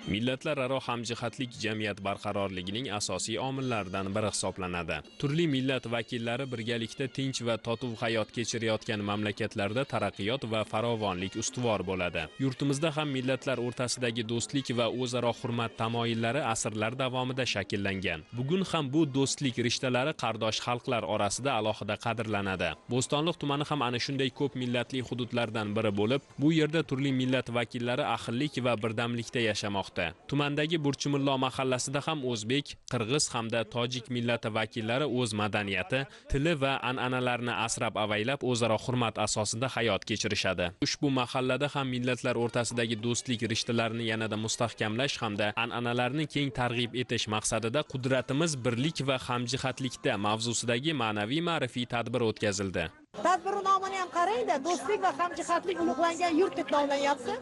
Millatlararo hamjihatlik jamiyat barqarorligining asosiy omillaridan biri hisoblanadi. Turli millat vakillari birgalikda tinch va totuv hayot kechirayotgan mamlakatlarda taraqqiyot va farovonlik ustuvor bo'ladi. Yurtimizda ham millatlar o'rtasidagi do'stlik va o'zaro hurmat tamoyillari asrlar davomida shakllangan. Bugun ham bu do'stlik rishtalari qardosh xalqlar orasida alohida qadrlanadi. Bo'stonliq tumani ham ana shunday ko'p millatli hududlardan biri bo'lib, bu yerda turli millat vakillari ahillik va birdamlikda yashamoqda. Tumandagi Burchimillo mahallasida ham o'zbek, qirg'iz hamda tojik millati vakillari o'z madaniyati, tili va an'analarini asrab-avaylab o'zaro hurmat asosida hayot kechirishadi. Ushbu mahallada ham millatlar o'rtasidagi do'stlik rishtalarini yanada mustahkamlash hamda an'analarni keng targ'ib etish maqsadida Qudratimiz birlik va hamjihatlikda mavzusidagi ma'naviy-ma'rifiy tadbir o'tkazildi. Tadbir nomini ham qarangda, do'stlik va hamjihatlik ulug'langan yurt deb nomlanyapti.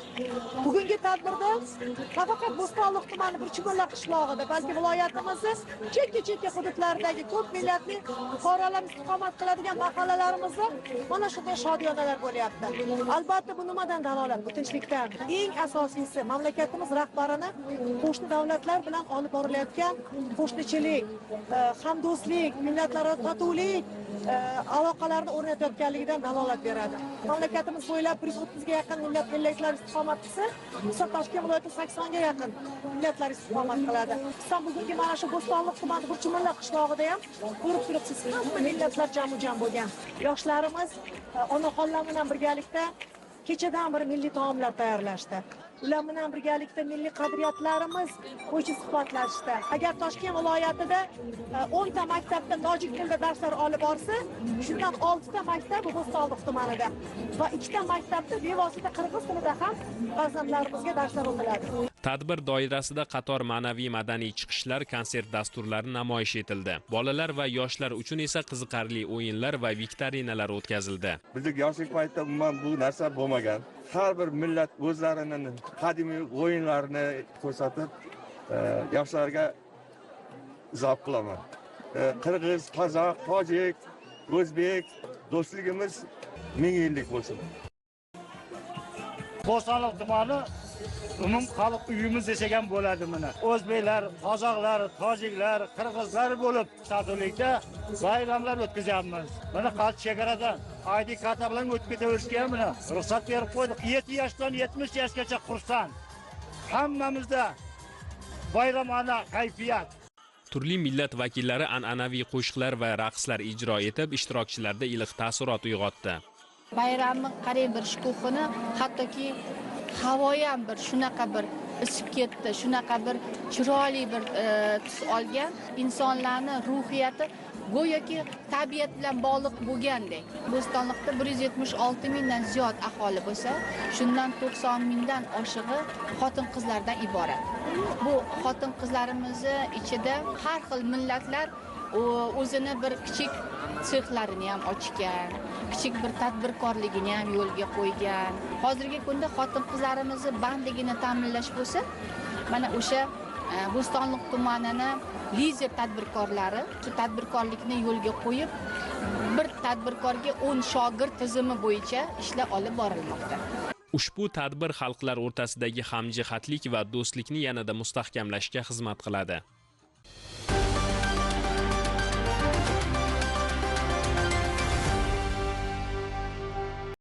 Bugungi tadbirda nafaqat Bo'stonliq tumani Burchimillo qishlog'ida, balki viloyatimizning chekka hududlaridagi ko'p millatli fuqarolar istiqomat qiladigan mahallalarimizda mana shunday shodiyonalar bo'lyapti. Albatta bu nimadan dalolat? Bu tinchlikdan. Eng asosiysi mamlakatimiz rahbarini qo'shni davlatlar bilan olib borilayotgan qo'shnichilik, hamdo'stlik, millatlararo totuvlik aloqalarni o'rnatayotganligidan dalolat beradi. Mamlakatimiz bo'ylab 130 ga yaqin millatlar istiqomat qilsa, Toshkent viloyati 80 ga yaqin millatlar istiqomat qiladi. Siz bugungi mana shu Bo'stonliq tumani Burchimillo qishlog'ida ham ko'rib turibsiz, hamma millatlar jam bo'lgan. Yoshlarimiz onaxonlar bilan birgalikda kechadan bir milliy taomlar tayyorlashdi. Ular bilan birgalikda milliy qadriyatlarimiz bo'yicha suhbatlashdi. Agar Toshkent viloyatida 10 ta maktabda tojik tilida darslar olib borsa, shundan 6 ta maktab Bo'stonliq tumanida va 2 ta maktabda bevosita qirg'iz tilida ham farzandlarimizga darslar o'tiladi. Tadbir doirasida qator ma'naviy madaniy chiqishlar, konsert dasturlari namoyish etildi. Bolalar va yoshlar uchun esa qiziqarli o'yinlar va viktorinalar o'tkazildi. Bizning yoshlik paytida umuman bu narsa bo'lmagan. Har bir millat o'zlarining qadimiy o'yinlarini ko'rsatib, yoshlarga izoh qilaman. Qirg'iz, qozoq, tojik, o'zbek do'stligimiz 1000 yillik bo'lsin. Bo'stonliq tumani umum xalq uyimiz desagan bo'ladi mana. O'zbeklar, qozoqlar, tojiklar, qirg'izlar bo'lib tadbirlikda bayramlar o'tkazyapmiz. Mana qarshi chegaradan ID karta bilan o'tib ketaverishga mana ruxsat berib qo'ydik. 7 yoshdan 70 yoshgacha xursand. Hammamizda bayramona kayfiyat. Turli millat vakillari an'anaviy qo'shiqlar va raqslar ijro etib, ishtirokchilarda iliq taassurot uyg'otdi. Bayramni qarang bir shukuhini, hattoki havoyi ham bir shunaqa bir isib ketdi, shunaqa bir chiroyli bir tus olgan, insonlarning ruhiyati go'yoki tabiat bilan bog'liq bo'lgandek. Bo'stonliqda 176 mingdan ziyod aholi bo'lsa, shundan 90 mingdan oshig'i xotin-qizlardan iborat. Bu xotin-qizlarimizni ichida har xil millatlar o'zini bir kichik sexlarini ham ochgan, kichik bir tadbirkorligini ham yo'lga qo'ygan. Hozirgi kunda xotin-qizlarimizni bandligini ta'minlash bo'lsa, mana o'sha Bo'stonliq tumanini lider tadbirkorlari shu tadbirkorlikni yo'lga qo'yib, bir tadbirkorga 10 shogird tizimi bo'yicha ishlar olib borilmoqda. Ushbu tadbir xalqlar o'rtasidagi hamjihatlik va do'stlikni yanada mustahkamlashga xizmat qiladi.